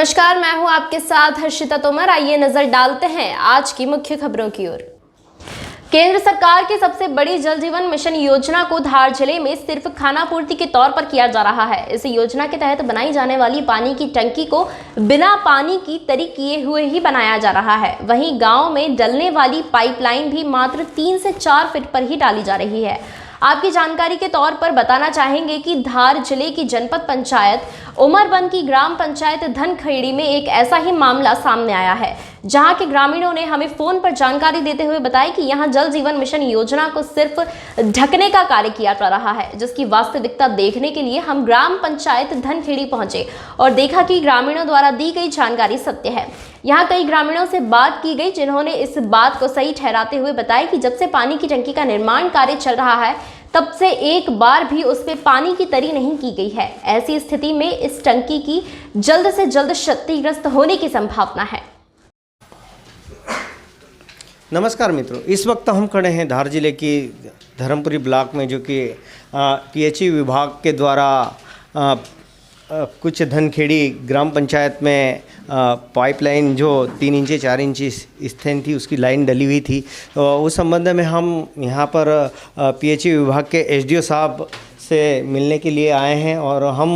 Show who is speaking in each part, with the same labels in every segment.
Speaker 1: नमस्कार, मैं हूं आपके साथ हर्षिता तोमर। आइए नजर डालते हैं आज की मुख्य खबरों की ओर। केंद्र सरकार की सबसे बड़ी जल जीवन मिशन योजना को धार जिले में सिर्फ खानापूर्ति के तौर पर किया जा रहा है। इस योजना के तहत बनाई जाने वाली पानी की टंकी को बिना पानी की तरी किए हुए ही बनाया जा रहा है। वहीं गांव में डलने वाली पाइपलाइन भी मात्र 3 से 4 फीट पर ही डाली जा रही है। आपकी जानकारी के तौर पर बताना चाहेंगे कि धार जिले की जनपद पंचायत उमरबंद की ग्राम पंचायत धनखेड़ी में एक ऐसा ही मामला सामने आया है, जहां के ग्रामीणों ने हमें फोन पर जानकारी देते हुए बताया कि यहां जल जीवन मिशन योजना को सिर्फ ढकने का कार्य किया जा रहा है, जिसकी वास्तविकता देखने के लिए हम ग्राम पंचायत धनखेड़ी पहुंचे और देखा कि ग्रामीणों द्वारा दी गई जानकारी सत्य है। यहाँ कई ग्रामीणों से बात की गई, जिन्होंने इस बात को सही ठहराते हुए बताया कि जब से पानी की टंकी का निर्माण कार्य चल रहा है, तब से एक बार भी उस पे पानी की तरी नहीं की गई है। ऐसी स्थिति में इस टंकी की जल्द से जल्द क्षतिग्रस्त होने की संभावना है।
Speaker 2: नमस्कार मित्रों, इस वक्त हम खड़े हैं धार जिले की धर्मपुरी ब्लॉक में, जो कि पीएचई विभाग के द्वारा कुछ धनखेड़ी ग्राम पंचायत में पाइपलाइन जो 3 इंची 4 इंची स्थिर थी, उसकी लाइन डली हुई थी। तो उस संबंध में हम यहाँ पर पीएचई विभाग के एसडीओ साहब से मिलने के लिए आए हैं और हम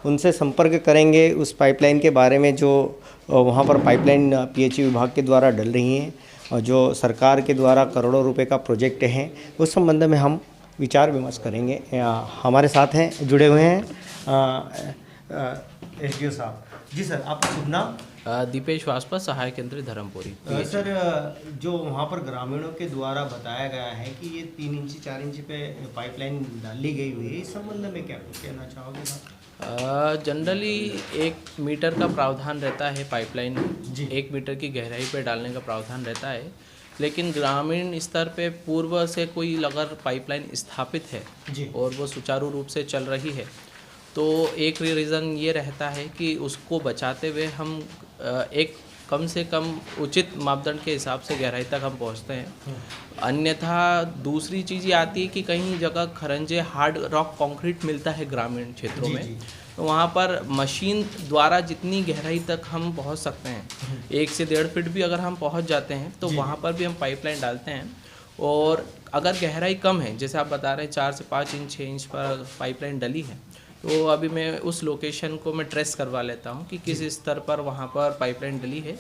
Speaker 2: उनसे संपर्क करेंगे उस पाइपलाइन के बारे में, जो वहाँ पर पाइपलाइन पीएचई विभाग के द्वारा डल रही हैं और जो सरकार के द्वारा करोड़ों रुपए का प्रोजेक्ट है, उस संबंध में हम विचार विमर्श करेंगे। हमारे साथ हैं, जुड़े हुए हैं एसडीओ साहब। जी सर, आपका शुभ नाम?
Speaker 3: दीपेश वासपा, सहायक केंद्र धर्मपुरी।
Speaker 2: सर, जो वहाँ पर ग्रामीणों के द्वारा बताया गया है कि ये 3 इंची 4 इंची पे पाइपलाइन डाली गई हुई है, इस संबंध में क्या कुछ कहना चाहोगे साहब?
Speaker 3: जनरली 1 मीटर का प्रावधान रहता है पाइपलाइन में, 1 मीटर की गहराई पे डालने का प्रावधान रहता है। लेकिन ग्रामीण स्तर पे पूर्व से कोई अगर पाइपलाइन स्थापित है और वो सुचारू रूप से चल रही है, तो एक रीज़न ये रहता है कि उसको बचाते हुए हम एक कम से कम उचित मापदंड के हिसाब से गहराई तक हम पहुंचते हैं। अन्यथा दूसरी चीज़ ये आती है कि कहीं जगह खरंजे हार्ड रॉक कंक्रीट मिलता है ग्रामीण क्षेत्रों में, तो वहाँ पर मशीन द्वारा जितनी गहराई तक हम पहुँच सकते हैं, 1 से 1.5 फीट भी अगर हम पहुँच जाते हैं, तो वहाँ पर भी हम पाइपलाइन डालते हैं। और अगर गहराई कम है, जैसे आप बता रहे हैं 4 से 5 इंच 6 इंच पर पाइपलाइन डली है, तो अभी मैं उस लोकेशन को मैं ट्रेस करवा लेता हूँ कि किस स्तर पर वहाँ पर पाइपलाइन डली है।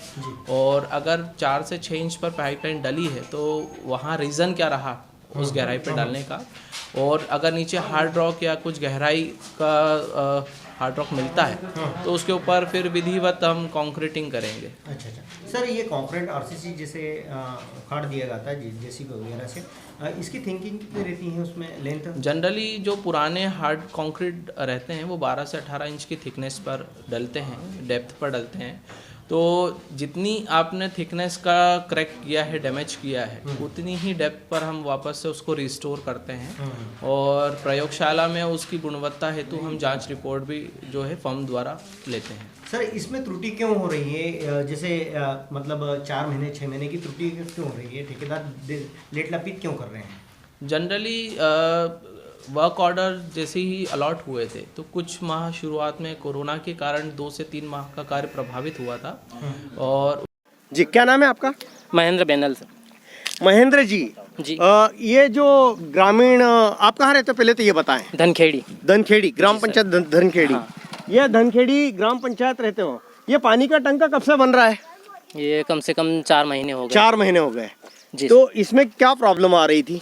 Speaker 3: और अगर 4 से 6 इंच पर पाइपलाइन डली है, तो वहाँ रीज़न क्या रहा उस गहराई पर डालने का। और अगर नीचे हार्ड रॉक या कुछ गहराई का हार्ड रॉक मिलता है, तो उसके ऊपर फिर विधिवत हम कंक्रीटिंग करेंगे।
Speaker 2: अच्छा सर, ये कंक्रीट आरसीसी जैसे उखाड़ दिया जाता है जेसीबी वगैरह से, इसकी थिंकिंग कितनी रहती है उसमें लेंथ?
Speaker 3: जनरली जो पुराने हार्ड कंक्रीट रहते हैं वो 12 से 18 इंच की थिकनेस पर डलते हैं, डेप्थ पर डलते हैं। तो जितनी आपने थिकनेस का क्रैक किया है, डैमेज किया है, उतनी ही डेप्थ पर हम वापस से उसको रिस्टोर करते हैं। और प्रयोगशाला में उसकी गुणवत्ता हेतु हम जांच रिपोर्ट भी जो है फर्म द्वारा लेते हैं।
Speaker 2: सर, इसमें त्रुटि क्यों हो रही है? जैसे मतलब 4 महीने 6 महीने की त्रुटि क्यों हो रही है? ठेकेदार लेट लपीट क्यों कर रहे हैं?
Speaker 3: जनरली वर्क ऑर्डर जैसे ही अलॉट हुए थे, तो कुछ माह शुरुआत में कोरोना के कारण 2 से 3 माह का कार्य प्रभावित हुआ था। और
Speaker 2: जी, क्या नाम है आपका?
Speaker 4: महेंद्र बैनल सर।
Speaker 2: महेंद्र जी, ये जो ग्रामीण, आप कहाँ रहते हो पहले तो ये बताएं। धनखेड़ी ग्राम पंचायत धनखेड़ी। हाँ। ये धनखेड़ी ग्राम पंचायत रहते हो, ये पानी का टंका कब से बन रहा है?
Speaker 4: ये कम से कम 4 महीने हो गए।
Speaker 2: 4 महीने हो गए
Speaker 4: जी।
Speaker 2: तो इसमें क्या प्रॉब्लम आ रही थी?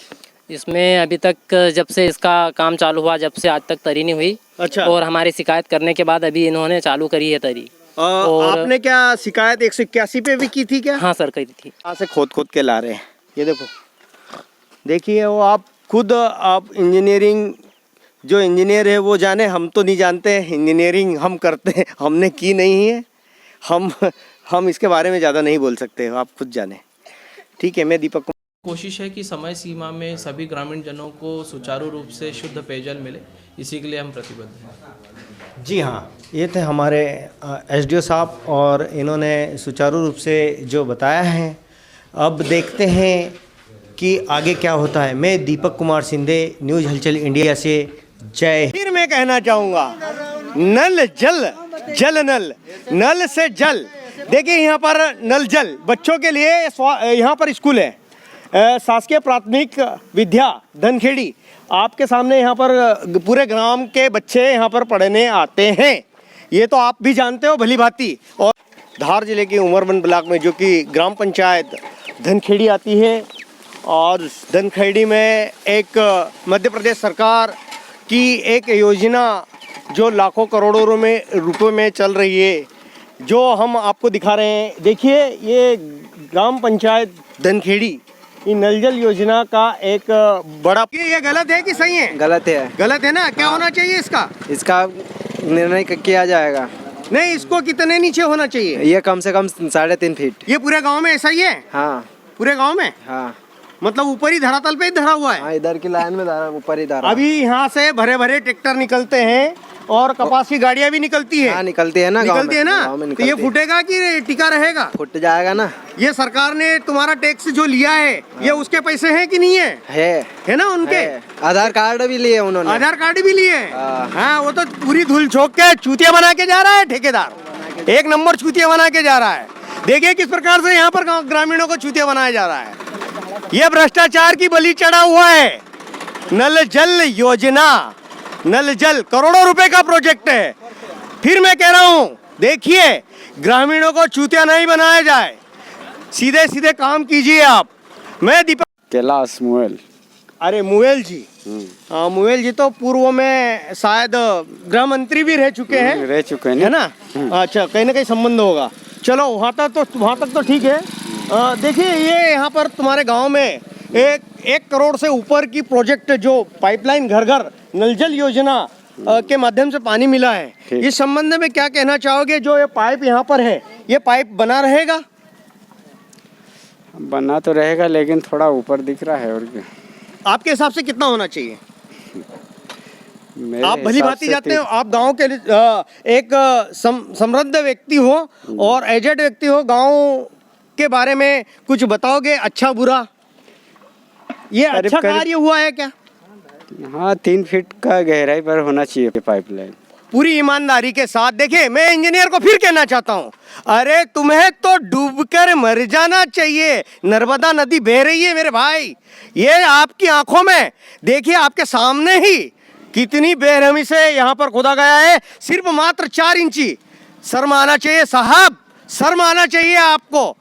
Speaker 4: इसमें अभी तक जब से इसका काम चालू हुआ, जब से आज तक तरी नहीं हुई। अच्छा। और हमारी शिकायत करने के बाद अभी इन्होंने चालू करी है तरी। और आपने क्या शिकायत 181 पे भी की थी क्या? हाँ सर, करी थी।
Speaker 2: यहाँ से खोद के ला रहे हैं, ये देखो, देखिए वो आप खुद, आप इंजीनियरिंग, जो इंजीनियर है वो जाने, हम तो नहीं जानते। इंजीनियरिंग हम करते हैं, हमने की नहीं है, हम इसके बारे में ज़्यादा नहीं बोल सकते, आप खुद जाने। ठीक है, मैं दीपक।
Speaker 3: कोशिश है कि समय सीमा में सभी ग्रामीण जनों को सुचारू रूप से शुद्ध पेयजल मिले, इसी के लिए हम प्रतिबद्ध हैं।
Speaker 2: जी हाँ, ये थे हमारे एसडीओ साहब और इन्होंने सुचारू रूप से जो बताया है। अब देखते हैं कि आगे क्या होता है। मैं दीपक कुमार सिंधे, न्यूज़ हलचल इंडिया से जय। फिर मैं कहना चाहूँगा, नल जल जल नल, नल से जल। देखिए यहाँ पर नल जल बच्चों के लिए यहाँ पर स्कूल है, शासकीय प्राथमिक विद्या धनखेड़ी। आपके सामने यहाँ पर पूरे ग्राम के बच्चे यहाँ पर पढ़ने आते हैं, ये तो आप भी जानते हो भली भांति। और धार जिले के उमरबन ब्लॉक में जो कि ग्राम पंचायत धनखेड़ी आती है, और धनखेड़ी में एक मध्य प्रदेश सरकार की एक योजना जो लाखों करोड़ों रुपए में चल रही है, जो हम आपको दिखा रहे हैं। देखिए ये ग्राम पंचायत धनखेड़ी, ये नल जल योजना का एक बड़ा, ये गलत है कि सही है?
Speaker 5: गलत है।
Speaker 2: गलत है ना? क्या होना चाहिए इसका?
Speaker 5: इसका निर्णय किया जाएगा।
Speaker 2: नहीं, इसको कितने नीचे होना चाहिए?
Speaker 5: ये कम से कम 3.5 फीट।
Speaker 2: ये पूरे गांव में ऐसा ही है?
Speaker 5: हाँ,
Speaker 2: पूरे गांव में।
Speaker 5: हाँ,
Speaker 2: मतलब ऊपर ही धरातल पे ही धरा हुआ है।
Speaker 5: हाँ, इधर की लाइन में धरा, ऊपर ही धरा।
Speaker 2: अभी यहाँ से भरे भरे ट्रैक्टर निकलते हैं और कपास की गाड़ियाँ भी निकलती है।
Speaker 5: हाँ, निकलती है ना,
Speaker 2: निकलती है ना। तो ये फूटेगा कि टिका रहेगा?
Speaker 5: फूट जाएगा ना।
Speaker 2: ये सरकार ने तुम्हारा टैक्स जो लिया है, ये उसके पैसे हैं कि नहीं है? है ना उनके?
Speaker 5: आधार कार्ड भी लिए उन्होंने।
Speaker 2: आधार कार्ड भी लिए।
Speaker 5: हाँ।
Speaker 2: हाँ, वो तो पूरी धूल झोंक के चूतिया बना के जा रहा है ठेकेदार, एक नंबर चूतिया बना के जा रहा है। देखिए किस प्रकार से यहाँ पर ग्रामीणों को चूतिया बनाया जा रहा है। ये भ्रष्टाचार की बलि चढ़ा हुआ है। नल जल योजना, नल जल करोड़ों रुपए का प्रोजेक्ट है। फिर मैं कह रहा हूँ, देखिए ग्रामीणों को चूतिया नहीं बनाया जाए, सीधे सीधे काम कीजिए आप। मैं दीपक
Speaker 6: कैलाश मुएल।
Speaker 2: अरे मुएल जी, हाँ मुएल जी तो पूर्व में शायद गृह मंत्री भी रह चुके हैं।
Speaker 6: रह चुके हैं,
Speaker 2: है ना? अच्छा, कहीं ना कहीं संबंध होगा। चलो वहाँ तक तो ठीक है। देखिए ये यहाँ पर तुम्हारे गांव में 1 करोड़ से ऊपर की प्रोजेक्ट जो पाइपलाइन घर घर नल जल योजना के माध्यम से पानी मिला है, इस संबंध में क्या कहना चाहोगे? जो ये पाइप यहाँ पर है, ये पाइप बना रहेगा?
Speaker 6: बना तो रहेगा, लेकिन थोड़ा ऊपर दिख रहा है। और क्या
Speaker 2: आपके हिसाब से कितना होना चाहिए? आप भली
Speaker 6: हिसाब
Speaker 2: भांति
Speaker 6: से
Speaker 2: जाते हो, आप गांव के एक समृद्ध व्यक्ति हो और एजेड व्यक्ति हो, गांव के बारे में कुछ बताओगे? अच्छा बुरा, ये अच्छा कार्य हुआ है क्या?
Speaker 6: हाँ, 3 फीट का गहराई पर होना चाहिए पाइपलाइन।
Speaker 2: पूरी ईमानदारी के साथ। देखिए मैं इंजीनियर को फिर कहना चाहता हूँ, अरे तुम्हें तो डूबकर मर जाना चाहिए। नर्मदा नदी बह रही है मेरे भाई, ये आपकी आंखों में देखिए, आपके सामने ही कितनी बेरहमी से यहाँ पर खोदा गया है। सिर्फ मात्र 4 इंची। शर्म आना चाहिए साहब, शर्म आना चाहिए आपको।